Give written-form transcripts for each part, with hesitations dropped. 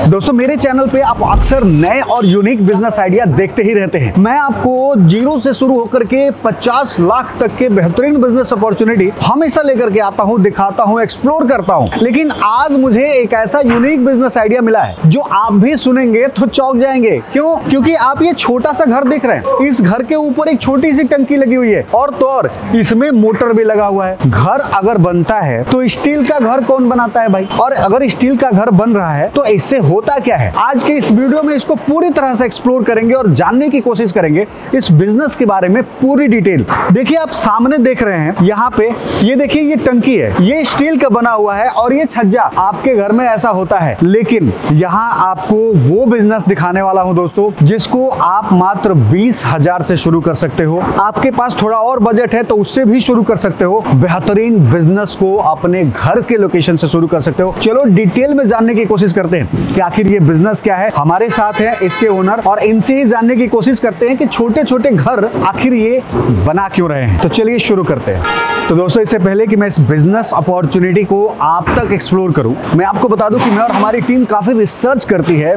दोस्तों मेरे चैनल पे आप अक्सर नए और यूनिक बिजनेस आइडिया देखते ही रहते हैं। मैं आपको जीरो से शुरू होकर के 50 लाख तक के बेहतरीन बिजनेस अपॉर्चुनिटी हमेशा लेकर के आता हूं, दिखाता हूं, एक्सप्लोर करता हूं। लेकिन आज मुझे एक ऐसा यूनिक बिजनेस आइडिया मिला है जो आप भी सुनेंगे तो चौंक जाएंगे। क्यों? क्योंकि आप ये छोटा सा घर देख रहे हैं, इस घर के ऊपर एक छोटी सी टंकी लगी हुई है और तो और इसमें मोटर भी लगा हुआ है। घर अगर बनता है तो स्टील का घर कौन बनाता है भाई? और अगर स्टील का घर बन रहा है तो इससे होता क्या है? आज के इस वीडियो में इसको पूरी तरह से एक्सप्लोर करेंगे और जानने की कोशिश करेंगे इस बिजनेस के बारे में पूरी डिटेल। देखिए आप सामने देख रहे हैं, यहाँ पे ये देखिए ये टंकी है, ये स्टील का बना हुआ है और ये छज्जा आपके घर में ऐसा होता है। लेकिन यहाँ आपको वो बिजनेस दिखाने वाला हूँ दोस्तों जिसको आप मात्र 20,000 से शुरू कर सकते हो। आपके पास थोड़ा और बजट है तो उससे भी शुरू कर सकते हो। बेहतरीन बिजनेस को अपने घर के लोकेशन से शुरू कर सकते हो। चलो डिटेल में जानने की कोशिश करते हैं कि आखिर ये बिजनेस क्या है। हमारे साथ है इसके ओनर और इनसे ही जानने की कोशिश करते हैं कि छोटे छोटे घर आखिर ये बना क्यों रहे हैं। तो चलिए शुरू करते हैं। तो दोस्तों इससे पहले कि मैं इस बिजनेस अपॉर्चुनिटी को आप तक एक्सप्लोर करूं, मैं आपको बता दूं कि मैं और हमारी टीम काफी रिसर्च करती है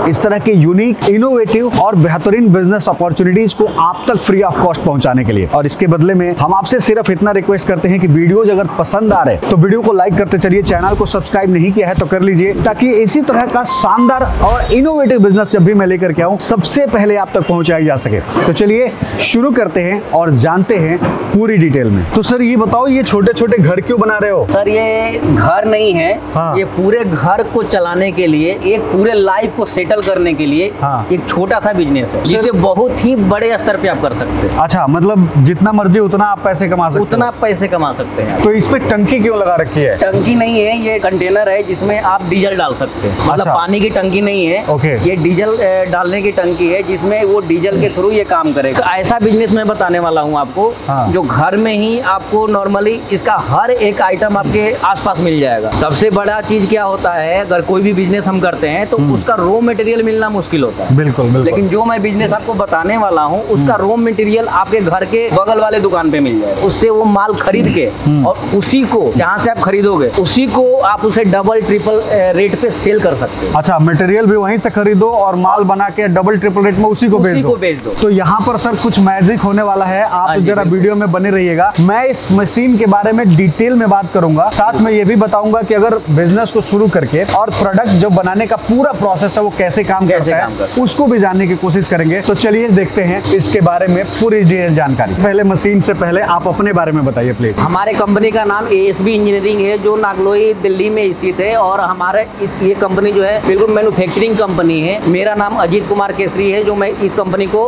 इस तरह के यूनिक, इनोवेटिव और बेहतरीन बिजनेस अपॉर्चुनिटीज को आप तक फ्री ऑफ कॉस्ट पहुंचाने के लिए। और इसके बदले में हम आपसे सिर्फ इतना रिक्वेस्ट करते हैं कि वीडियोज अगर पसंद आ रहे तो वीडियो को लाइक करते चलिए। चैनल को सब्सक्राइब नहीं किया है तो कर लीजिए ताकि इसी तरह का शानदार और इनोवेटिव बिजनेस जब भी मैं लेकर के आऊं सबसे पहले आप तक पहुंचाई जा सके। तो चलिए शुरू करते हैं और जानते हैं पूरी डिटेल में। तो सर ये बताओ, ये छोटे छोटे घर क्यों बना रहे हो? सर ये घर नहीं है, हाँ। ये पूरे घर को चलाने के लिए, एक पूरे लाइफ को सेटल करने के लिए, हाँ। एक छोटा सा बिजनेस है जिसे बहुत ही बड़े स्तर पे आप कर सकते हैं। अच्छा, मतलब जितना मर्जी उतना आप पैसे कमा सकते हैं? उतना पैसे कमा सकते हैं। तो इस पे टंकी क्यों लगा रखी है? टंकी नहीं है, ये कंटेनर है जिसमें आप डीजल डाल सकते हैं। मतलब अच्छा। पानी की टंकी नहीं है, ये डीजल डालने की टंकी है जिसमें वो डीजल के थ्रू ये काम करेगा। तो ऐसा बिजनेस मैं बताने वाला हूँ आपको, हाँ। जो घर में ही आपको नॉर्मली इसका हर एक आइटम आपके आसपास मिल जाएगा। सबसे बड़ा चीज क्या होता है, अगर कोई भी बिजनेस हम करते हैं तो उसका रॉ मटेरियल मिलना मुश्किल होता है। बिल्कुल। लेकिन जो मैं बिजनेस आपको बताने वाला हूँ उसका रॉ मटेरियल आपके घर के बगल वाले दुकान पे मिल जाएगा। उससे वो माल खरीद के और उसी को जहाँ से आप खरीदोगे उसी को आप उसे डबल ट्रिपल रेट पे सेल कर सकते हैं। अच्छा, मटेरियल भी वहीं से खरीदो और माल बना के डबल ट्रिपल रेट में उसी को बेच दो। तो यहाँ पर सर कुछ मैजिक होने वाला है, आप जरा वीडियो में बने रहिएगा। मैं इस मशीन के बारे में डिटेल में बात करूंगा, साथ में ये भी बताऊंगा कि अगर बिजनेस को शुरू करके और प्रोडक्ट जो बनाने का पूरा प्रोसेस है वो कैसे काम करता है उसको भी जानने की कोशिश करेंगे। तो चलिए देखते हैं इसके बारे में पूरी जानकारी। पहले मशीन से पहले आप अपने बारे में बताइए प्लीज। हमारे कंपनी का नाम ASB इंजीनियरिंग है जो नागलोई दिल्ली में स्थित है और हमारे ये कंपनी जो है बिल्कुल मैन्युफैक्चरिंग कंपनी है। मेरा नाम अजीत कुमार केसरी है जो मैं इस कंपनी को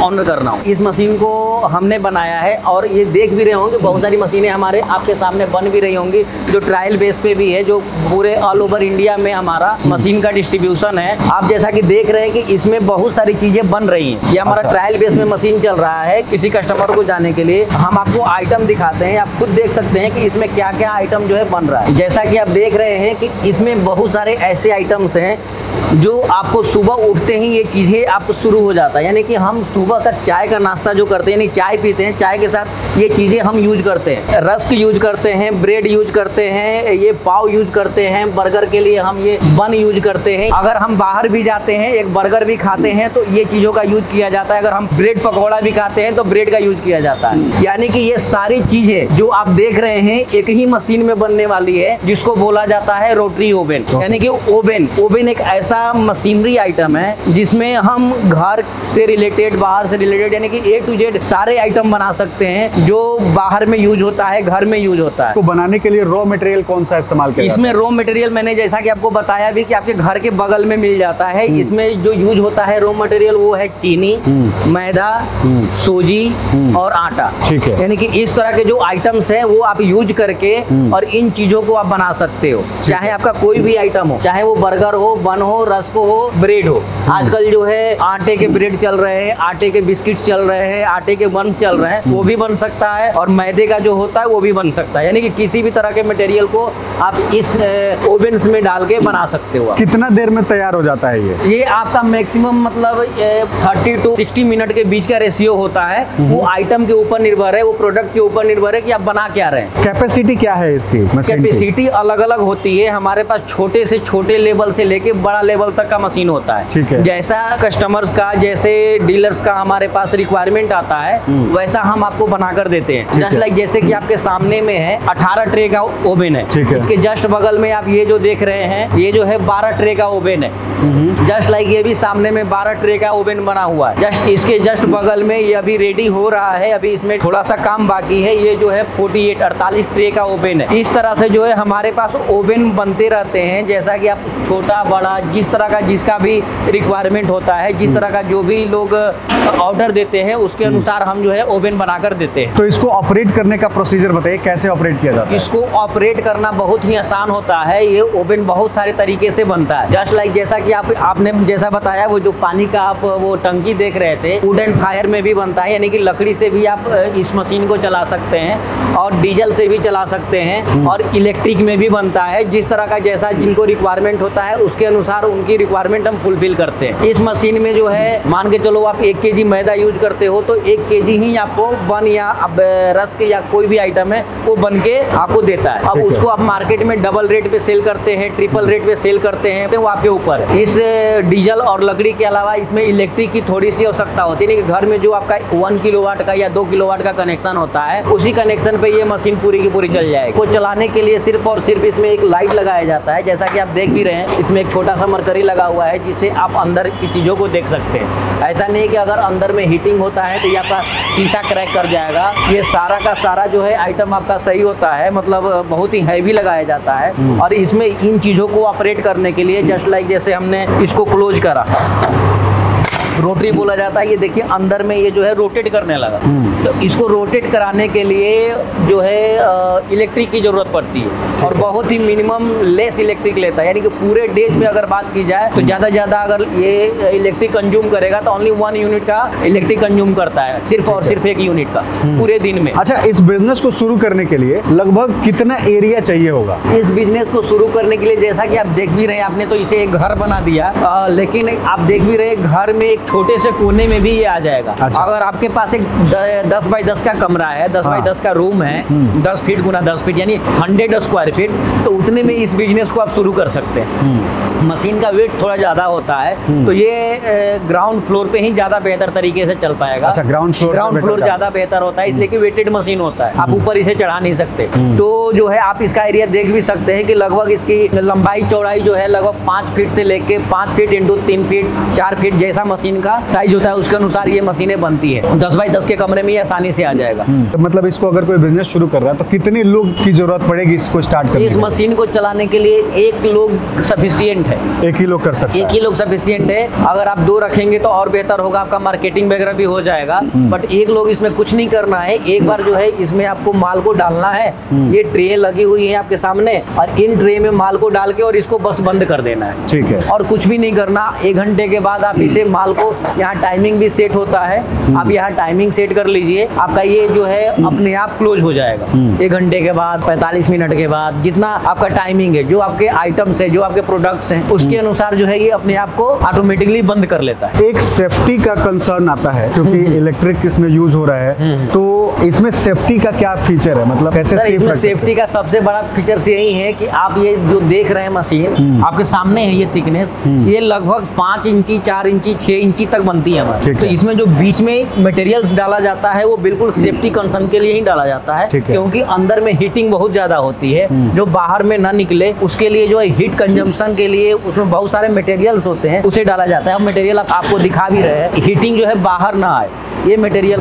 ऑनर कर रहा हूँ। इस मशीन को हमने बनाया है और ये देख भी रहे होंगे बहुत सारी मशीनें हमारे आपके सामने बन भी रही होंगी जो ट्रायल बेस पे भी है, जो पूरे ऑल ओवर इंडिया में हमारा मशीन का डिस्ट्रीब्यूशन है। आप जैसा कि देख रहे हैं कि इसमें बहुत सारी चीजें बन रही हैं। ये हमारा ट्रायल बेस में मशीन चल रहा है। किसी कस्टमर को जाने के लिए हम आपको आइटम दिखाते हैं, आप खुद देख सकते हैं कि इसमें क्या क्या आइटम जो है बन रहा है। जैसा कि आप देख रहे हैं कि इसमें बहुत सारे ऐसे आइटम्स हैं जो आपको सुबह उठते ही ये चीजें आपको शुरू हो जाता है। यानी कि हम सुबह का चाय का नाश्ता जो करते हैं, यानी चाय पीते हैं, चाय के साथ ये चीजें हम यूज करते हैं। रस्क यूज करते हैं, ब्रेड यूज करते हैं, ये पाव यूज करते हैं, बर्गर के लिए हम ये बन यूज करते हैं। अगर हम बाहर भी जाते हैं एक बर्गर भी खाते हैं तो ये चीजों का यूज किया जाता है। अगर हम ब्रेड पकौड़ा भी खाते हैं तो ब्रेड का यूज किया जाता है। यानी कि ये सारी चीजें जो आप देख रहे हैं एक ही मशीन में बनने वाली है जिसको बोला जाता है रोटरी ओवन। यानी कि ओवन एक ऐसा मशीनरी आइटम है जिसमें हम घर से रिलेटेड, बाहर से रिलेटेड, यानी कि A to Z सारे आइटम बना सकते हैं जो बाहर में यूज होता है, घर में यूज होता है। तो बनाने के लिए रॉ मटेरियल कौन सा इस्तेमाल किया? इसमें रॉ मटेरियल मैंने जैसा कि आपको बताया भी कि आपके घर के बगल में मिल जाता है। इसमें जो यूज होता है रॉ मटेरियल वो है चीनी, मैदा, सूजी और आटा। ठीक है। यानी कि इस तरह के जो आइटम्स हैं वो आप यूज करके और इन चीजों को आप बना सकते हो। चाहे आपका कोई भी आइटम हो, चाहे वो बर्गर हो, बन हो, रस्क हो, ब्रेड हो। आजकल जो है आटे के ब्रेड चल रहे हैं, आटे के बिस्किट्स चल रहे हैं, आटे के बन चल रहे हैं, वो भी बन सकता है, और मैदे का जो होता है वो भी बन सकता है। यानी कि किसी भी तरह के मटेरियल को आप इस ओवेन्स में डाल के बना सकते हो। कितना देर में तैयार हो जाता है ये आपका मैक्सिमम मतलब 30 to 60 मिनट के बीच का रेशियो होता है। वो आइटम के ऊपर निर्भर है, वो प्रोडक्ट के ऊपर निर्भर है कि आप बना क्या रहे हैं। कैपेसिटी क्या है इसकी मशीन की? कैपेसिटी अलग अलग होती है। हमारे पास छोटे से छोटे लेवल से लेके बड़ा लेवल तक का मशीन होता है। ठीक है। जैसा कस्टमर्स का, जैसे डीलर्स का हमारे पास रिक्वायरमेंट आता है वैसा हम आपको बनाकर देते हैं। जस्ट लाइक जैसे कि आपके सामने में है 18 ट्रे का ओवन है। इसके जस्ट बगल में आप ये जो देख रहे हैं, ये जो है 12 ट्रे का ओवन है। जस्ट लाइक ये भी सामने में 12 ट्रे का ओवन बना हुआ है। जस्ट इसके जस्ट बगल में ये अभी रेडी हो रहा है, अभी इसमें थोड़ा सा काम बाकी है। ये जो है 48 ट्रे का ओवन है। इस तरह से जो है हमारे पास ओवन बनते रहते हैं। जैसा कि आप छोटा बड़ा जिस तरह का जिसका भी रिक्वायरमेंट होता है, जिस तरह का जो भी लोग ऑर्डर देते हैं उसके अनुसार हम जो है ओवन बनाकर देते हैं। तो इसको ऑपरेट करने का प्रोसीजर बताइए, कैसे ऑपरेट किया जाता है? इसको ऑपरेट करना बहुत ही आसान होता है। ये ओवन बहुत सारे तरीके से बनता है। जस्ट लाइक जैसा कि आपने जैसा बताया, वो जो पानी का आप वो टंकी देख रहे थे, वुड एंड फायर में भी बनता है। यानी कि लकड़ी से भी आप इस मशीन को चला सकते हैं, और डीजल से भी चला सकते हैं, और इलेक्ट्रिक में भी बनता है। जिस तरह का जैसा जिनको रिक्वायरमेंट होता है उसके अनुसार उनकी रिक्वायरमेंट हम फुलफिल करते हैं। इस मशीन में जो है मान के चलो आप 1 kg मैदा यूज करते हो तो 1 kg ही आपको बन या अब रस्क या कोई भी आइटम है वो बन के आपको देता है। अब उसको आप मार्केट में डबल रेट पे सेल करते हैं, ट्रिपल रेट पे सेल करते हैं, तो वो आपके ऊपर है। इस डीजल और लकड़ी के अलावा इसमें इलेक्ट्रिक की थोड़ी सी आवश्यकता होती है। घर में जो आपका 1 किलोवाट का या 2 किलोवाट का कनेक्शन होता है, उसी कनेक्शन पे ये मशीन पूरी की पूरी चल जाएगी। को चलाने के लिए सिर्फ और सिर्फ इसमें एक लाइट लगाया जाता है। जैसा कि आप देख भी रहे हैं, इसमें एक छोटा सा मरकरी लगा हुआ है जिससे आप अंदर की चीज़ों को देख सकते हैं। ऐसा नहीं कि अगर अंदर में हीटिंग होता है तो ये आपका शीशा क्रैक कर जाएगा। ये सारा का सारा जो है आइटम आपका सही होता है, मतलब बहुत ही हैवी लगाया जाता है। और इसमें इन चीज़ों को ऑपरेट करने के लिए जस्ट लाइक जैसे हमने इसको क्लोज करा, रोटरी बोला जाता है। ये देखिए अंदर में ये जो है रोटेट करने लगा। तो इसको रोटेट कराने के लिए जो है इलेक्ट्रिक की जरूरत पड़ती है, और बहुत ही मिनिमम लेस इलेक्ट्रिक लेता है। यानी कि पूरे डे में अगर बात की जाए तो ज़्यादा ज़्यादा अगर ये इलेक्ट्रिक कंज्यूम करेगा तो ओनली 1 यूनिट का इलेक्ट्रिक कंज्यूम करता है, सिर्फ और सिर्फ 1 यूनिट का पूरे दिन में। अच्छा, इस बिजनेस को शुरू करने के लिए लगभग कितना एरिया चाहिए होगा? इस बिजनेस को शुरू करने के लिए जैसा कि आप देख भी रहे हैं, आपने तो इसे एक घर बना दिया, लेकिन आप देख भी रहे घर में एक छोटे से कोने में भी ये आ जाएगा। अच्छा। अगर आपके पास एक 10 बाई 10 का कमरा है, 10 बाई 10 का रूम है, 10 फीट गुना 10 फीट यानी 100 स्क्वायर फीट, तो उतने में इस बिजनेस को आप शुरू कर सकते हैं। मशीन का वेट थोड़ा ज्यादा होता है, तो ये ग्राउंड फ्लोर पे ही ज्यादा बेहतर तरीके से चल पाएगा। अच्छा, ग्राउंड फ्लोर ज्यादा बेहतर होता है, इसलिए कि वेटेड मशीन होता है, आप ऊपर इसे चढ़ा नहीं सकते। तो जो है आप इसका एरिया देख भी सकते हैं कि लगभग इसकी लंबाई चौड़ाई जो है लगभग 5 फीट से लेके 5 फीट इंटू 3 फीट 4 फीट जैसा मशीन का साइज होता है उसके अनुसार ये मशीनें बनती है। 10 बाई 10 के कमरे में ये आसानी से आ जाएगा। तो मतलब इसको अगर कोई बिजनेस शुरू कर रहा है तो कितने लोग की जरूरत पड़ेगी इसको स्टार्ट करने इस मशीन को चलाने के लिए 1 लोग सफिशिएंट है। 1 ही लोग कर सकते हैं? 1 ही लोग सफिशिएंट है। अगर आप 2 रखेंगे तो और बेहतर होगा, आपका मार्केटिंग वगैरह भी हो जाएगा। बट 1 लोग इसमें कुछ नहीं करना है। एक बार जो है इसमें आपको माल को डालना है। ये ट्रे लगी हुई है आपके सामने, और इन ट्रे में माल को डाल के और इसको बस बंद कर देना है। ठीक है। और कुछ भी नहीं करना। 1 घंटे के बाद आप इसे माल को, यहाँ टाइमिंग भी सेट होता है, आप यहाँ टाइमिंग सेट कर लीजिए, आपका ये जो है अपने आप क्लोज हो जाएगा। 1 घंटे के बाद, 45 मिनट के बाद, जितना आपका टाइमिंग है, जो आपके आइटम्स है, जो आपके प्रोडक्ट्स हैं, उसके अनुसार जो है ये अपने आप को ऑटोमेटिकली बंद कर लेता है। एक सेफ्टी का कंसर्न आता है क्योंकि इलेक्ट्रिक इसमें यूज हो रहा है, तो इसमें सेफ्टी का क्या फीचर है? मतलब कैसे इसमें सेफ्टी का सबसे बड़ा फीचर्स यही है कि आप ये जो देख रहे हैं मशीन आपके सामने है, ये थिकनेस ये लगभग 5 इंची 4 इंची 6 इंची तक बनती है हमारी। तो इसमें जो बीच में मटेरियल्स डाला जाता है वो बिल्कुल सेफ्टी कंसर्न के लिए ही डाला जाता है, क्योंकि अंदर में हीटिंग बहुत ज्यादा होती है, जो बाहर में ना निकले उसके लिए जो है हीट कंजम्पशन के लिए उसमें बहुत सारे मटेरियल्स होते हैं, उसे डाला जाता है। अब मटेरियल आपको दिखा भी रहे हैं, हीटिंग जो है बाहर ना आए, ये मटेरियल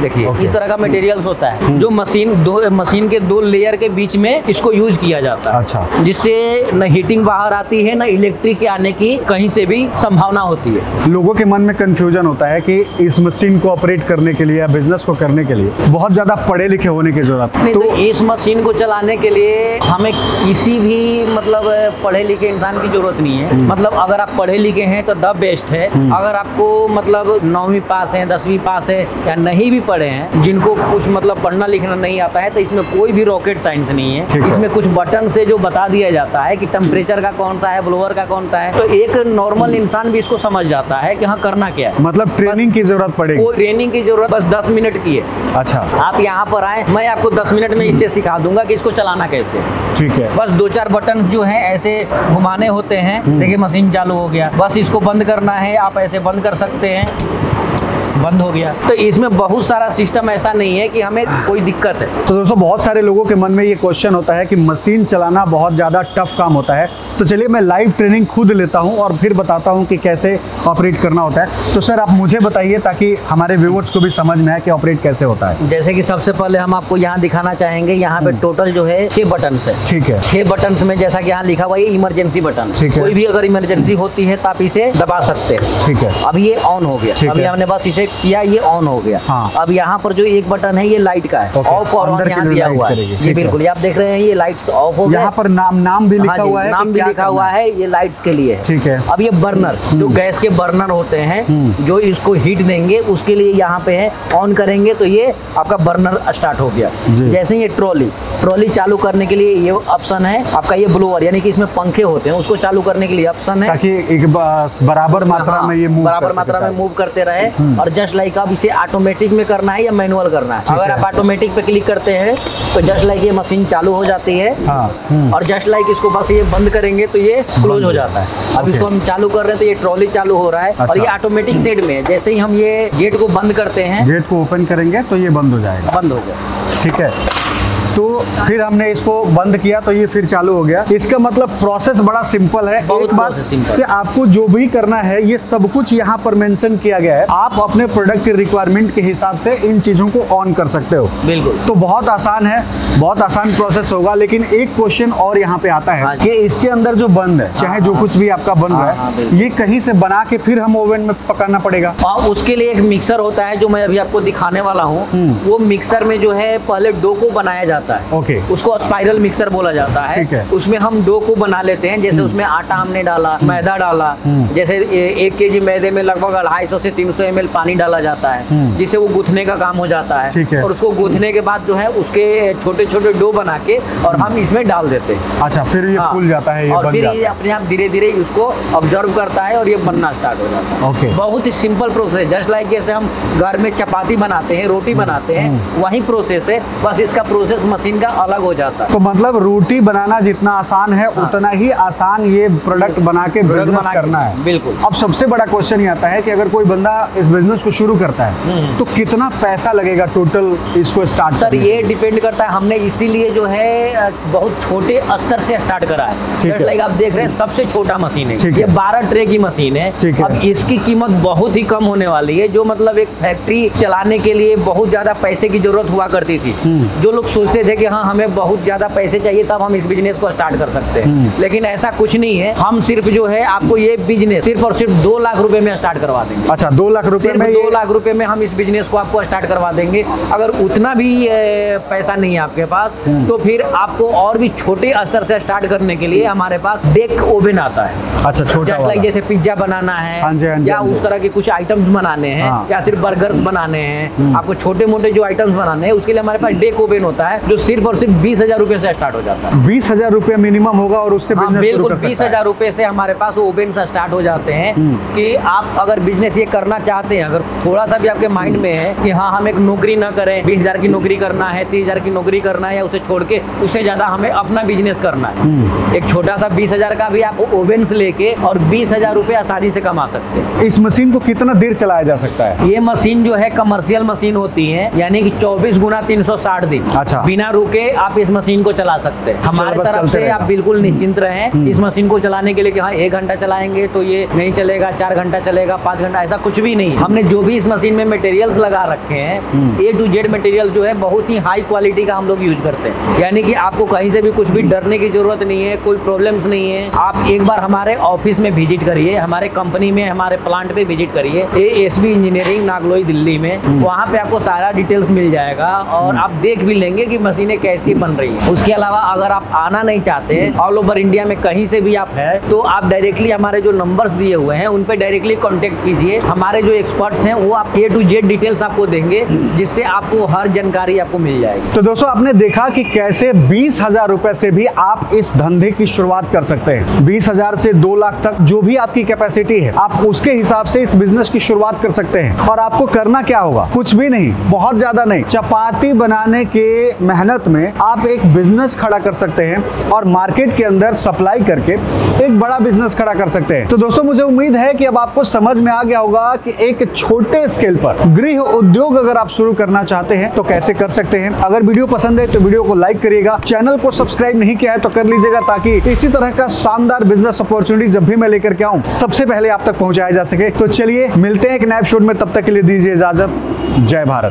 देखिए इस तरह का मटेरियल्स होता है जो मशीन के दो लेयर के बीच में इसको यूज किया जाता है। अच्छा। जिससे न हीटिंग बाहर आती है, न इलेक्ट्रिक के आने की कहीं से भी संभावना होती है। लोगों के मन में कंफ्यूजन होता है कि इस मशीन को ऑपरेट करने के लिए या बिजनेस को करने के लिए बहुत ज्यादा पढ़े लिखे होने की जरूरत नहीं, तो इस मशीन को चलाने के लिए हमें किसी भी मतलब पढ़े लिखे इंसान की जरूरत नहीं है। मतलब अगर आप पढ़े लिखे हैं तो द बेस्ट है। अगर आपको मतलब 9वीं पास है, 10वीं पास है या नहीं भी पढ़े हैं, जिनको कुछ मतलब पढ़ना लिखना नहीं आता है, तो इसमें कोई भी रॉकेट साइंस नहीं है। इसमें कुछ बटन से जो बता दिया जाता है कि टेम्परेचर का कौन सा है, ब्लोअर का कौन सा है, तो एक नॉर्मल इंसान भी इसको समझ जाता है कि हाँ करना क्या है। मतलब ट्रेनिंग की जरूरत पड़ेगी? कोई ट्रेनिंग की जरूरत बस 10 मिनट की है। अच्छा। आप यहाँ पर आए, मैं आपको 10 मिनट में इससे सिखा दूंगा कि इसको चलाना कैसे। ठीक है। बस 2-4 बटन जो है ऐसे घुमाने होते हैं। देखिए मशीन चालू हो गया, बस इसको बंद करना है, आप ऐसे बंद कर सकते हैं, बंद हो गया। तो इसमें बहुत सारा सिस्टम ऐसा नहीं है कि हमें कोई दिक्कत है। तो दोस्तों बहुत सारे लोगों के मन में ये क्वेश्चन होता है कि मशीन चलाना बहुत ज़्यादा टफ काम होता है। तो चलिए मैं लाइव ट्रेनिंग खुद लेता हूँ और फिर बताता हूँ कि कैसे ऑपरेट करना होता है। तो सर आप मुझे बताइए ताकि हमारे व्यूअर्स को भी समझ में आए कि ऑपरेट कैसे होता है। जैसे कि सबसे पहले हम आपको यहाँ दिखाना चाहेंगे, यहाँ पे टोटल जो है 6 बटन है। ठीक है। 6 बटन में जैसा कि यहाँ लिखा हुआ है इमरजेंसी बटन। कोई भी अगर इमरजेंसी होती है तो आप इसे दबा सकते हैं। ठीक है। अब ये ऑन हो गया, अभी हमने बस इसे किया, ये ऑन हो गया। हाँ। अब यहाँ पर जो एक बटन है ये लाइट का है, ऑफ और ऑन यहाँ दिया हुआ है। जी बिल्कुल, आप देख रहे हैं ये लाइट्स ऑफ हो गया। यहाँ पर नाम भी लिखा हुआ है, नाम भी लिखा हुआ है, ये लाइट्स के लिए है। ठीक है। अब ये बर्नर जो गैस के बर्नर होते हैं जो इसको हीट देंगे उसके लिए यहाँ पे है। ऑन करेंगे तो ये आपका बर्नर स्टार्ट हो गया। जैसे ये ट्रॉली चालू करने के लिए ये ऑप्शन है आपका, ये ब्लोअर यानी कि इसमें पंखे होते हैं, उसको चालू करने के लिए ऑप्शन है ताकि एक बराबर मात्रा में ये बराबर मात्रा में मूव करते रहे। और जस्ट लाइक आप इसे ऑटोमेटिक में करना है या मैनुअल करना है। अगर आप ऑटोमेटिक पे क्लिक करते हैं तो जस्ट लाइक ये मशीन चालू हो जाती है। और जस्ट लाइक इसको बस ये बंद करेंगे तो ये क्लोज हो जाता है। अब इसको हम चालू कर रहे हैं तो ये ट्रॉली चालू हो रहा है। और ये ऑटोमेटिक सेट में जैसे ही हम ये गेट को बंद करते हैं, गेट को ओपन करेंगे तो ये बंद हो जाएगा। बंद हो गया। ठीक है। तो फिर हमने इसको बंद किया तो ये फिर चालू हो गया। इसका मतलब प्रोसेस बड़ा सिंपल है। एक बात कि आपको जो भी करना है ये सब कुछ यहाँ पर मेंशन किया गया है। आप अपने प्रोडक्ट की रिक्वायरमेंट के हिसाब से इन चीजों को ऑन कर सकते हो। बिल्कुल। तो बहुत आसान है, बहुत आसान प्रोसेस होगा। लेकिन एक क्वेश्चन और यहाँ पे आता है कि इसके अंदर जो बंद है, चाहे जो कुछ भी आपका बन रहा है, ये कहीं से बना के फिर हम ओवन में पकाना पड़ेगा। और उसके लिए एक मिक्सर होता है जो मैं अभी आपको दिखाने वाला हूँ। वो मिक्सर में जो है पहले डो को बनाया जाता है। ओके। उसको स्पाइरल मिक्सर बोला जाता है। ठीक है। उसमें हम डो को बना लेते हैं। जैसे उसमें आटा हमने डाला, मैदा डाला। जैसे 1 केजी मैदे में लगभग 250 से 300 ml पानी डाला जाता है, जिससे वो गूंथने का काम हो जाता है। ठीक है। और उसको गूंथने के बाद जो है उसके छोटे छोटे डो बना के और हम इसमें डाल देते हैं। अच्छा, फिर ये फूल जाता है, ये और बन फिर जाता ये अपने आप धीरे धीरे उसको ऑब्जर्व करता है और ये बनना स्टार्ट हो जाता है। ओके। बहुत ही सिंपल प्रोसेस, जस्ट लाइक जैसे हम घर में चपाती बनाते हैं, रोटी बनाते हैं, वही प्रोसेस है। बस इसका प्रोसेस मशीन का अलग हो जाता है। तो मतलब रोटी बनाना जितना आसान है उतना ही आसान ये प्रोडक्ट बना के बिजनेस करना है। बिल्कुल। अब सबसे बड़ा क्वेश्चन ये आता है कि अगर कोई बंदा इस बिजनेस को शुरू करता है तो कितना पैसा लगेगा टोटल इसको स्टार्ट? सर ये डिपेंड करता है। हमने इसीलिए जो है बहुत छोटे स्तर से स्टार्ट करा है। जस्ट लाइक आप देख रहे हैं सबसे छोटा मशीन है, ये 12 ट्रे की मशीन है। अब इसकी कीमत बहुत ही कम होने वाली है। जो मतलब एक फैक्ट्री चलाने के लिए बहुत ज्यादा पैसे की जरूरत हुआ करती थी। जो लोग सोचते थे कि हाँ हमें बहुत ज्यादा पैसे चाहिए तब हम इस बिजनेस को स्टार्ट कर सकते हैं, लेकिन ऐसा कुछ नहीं है। हम सिर्फ जो है आपको ये बिजनेस सिर्फ और सिर्फ 2 लाख रुपए में स्टार्ट करवा देंगे। अच्छा, 2 लाख रुपए में? 2 लाख रुपए में हम इस बिजनेस को आपको स्टार्ट करवा देंगे। अगर उतना भी पैसा नहीं है आपके पास तो फिर आपको और भी छोटे स्तर से स्टार्ट करने के लिए हमारे पास डेक ओवन आता है। अच्छा, छोटा वाला। जैसे पिज्जा बनाना है या उस तरह के कुछ आइटम्स बनाने हैं या सिर्फ बर्गर्स बनाने हैं, आपको छोटे मोटे जो आइटम्स बनाने हैं उसके लिए हमारे पास डेक ओवन होता है जो सिर्फ और सिर्फ 20,000 रुपए से स्टार्ट हो जाता है। 20,000 रुपए मिनिमम होगा और उससे बिजनेस शुरू कर सकता है। 20,000 रुपए से हमारे पास ओवन से स्टार्ट हो जाते हैं। कि आप अगर बिजनेस ये करना चाहते हैं, अगर थोड़ा सा भी आपके माइंड में है कि हाँ हम एक नौकरी ना करें, 20,000 की नौकरी करना है, 30,000 की नौकरी करना है, या उसे छोड़ के उससे ज्यादा हमें अपना बिजनेस करना है, एक छोटा सा 20,000 का भी आप ओवन से लेके और 20,000 रुपए आसानी से कमा सकते हैं। इस मशीन को कितना देर चलाया जा सकता है? ये मशीन जो है कमर्शियल मशीन होती है, यानी कि 24 गुना 360 दिन। अच्छा। बिना रुके आप इस मशीन को चला सकते हैं। हमारे बस तरफ चलते से रहेगा। आप बिल्कुल निश्चिंत रहें इस मशीन को चलाने के लिए कि हाँ 1 घंटा चलाएंगे तो ये नहीं चलेगा, 4 घंटा चलेगा, 5 घंटा, ऐसा कुछ भी नहीं। हमने जो भी इस मशीन में मटेरियल्स लगा रखे हैं A to Z मटेरियल जो है बहुत ही हाई क्वालिटी का हम लोग यूज करते हैं, यानी कि आपको कहीं से भी कुछ भी डरने की जरूरत नहीं है, कोई प्रॉब्लम्स नहीं है। आप एक बार हमारे ऑफिस में विजिट करिए, हमारे कंपनी में, हमारे प्लांट पे विजिट करिए, ASB इंजीनियरिंग नागलोई दिल्ली में, वहाँ पे आपको सारा डिटेल्स मिल जाएगा और आप देख भी लेंगे कि मशीनें कैसी बन रही है। उसके अलावा अगर आप आना नहीं चाहते हैं, ऑल ओवर इंडिया में कहीं से भी आप है, तो आप डायरेक्टली हमारे जो नंबर्स दिए हुए हैं उन पे डायरेक्टली कांटेक्ट कीजिए। हमारे जो एक्सपर्ट्स हैं वो आप A to Z डिटेल्स आपको देंगे, जिससे आपको हर जानकारी आपको मिल जाएगी। तो दोस्तों आपने देखा कि कैसे 20,000 रुपए से भी आप इस धंधे की शुरुआत कर सकते हैं। 20,000 से 2 लाख तक जो भी आपकी कैपेसिटी है, आप उसके हिसाब से इस बिजनेस की शुरुआत कर सकते हैं। और आपको करना क्या होगा? कुछ भी नहीं, बहुत ज्यादा नहीं। चपाती बनाने के मेहनत में आप एक बिजनेस खड़ा कर सकते हैं और मार्केट के अंदर सप्लाई करके एक बड़ा बिजनेस खड़ा कर सकते हैं। तो दोस्तों मुझे उम्मीद है कि अब आपको समझ में आ गया होगा कि एक छोटे स्केल पर गृह उद्योग अगर आप शुरू करना चाहते हैं तो कैसे कर सकते हैं। अगर वीडियो पसंद है तो वीडियो को लाइक करिएगा, चैनल को सब्सक्राइब नहीं किया है तो कर लीजिएगा, ताकि इसी तरह का शानदार बिजनेस अपॉर्चुनिटी जब भी मैं लेकर के आऊं सबसे पहले आप तक पहुंचाया जा सके। तो चलिए मिलते हैं एक नए एपिसोड में, तब तक के लिए दीजिए इजाजत। जय भारत।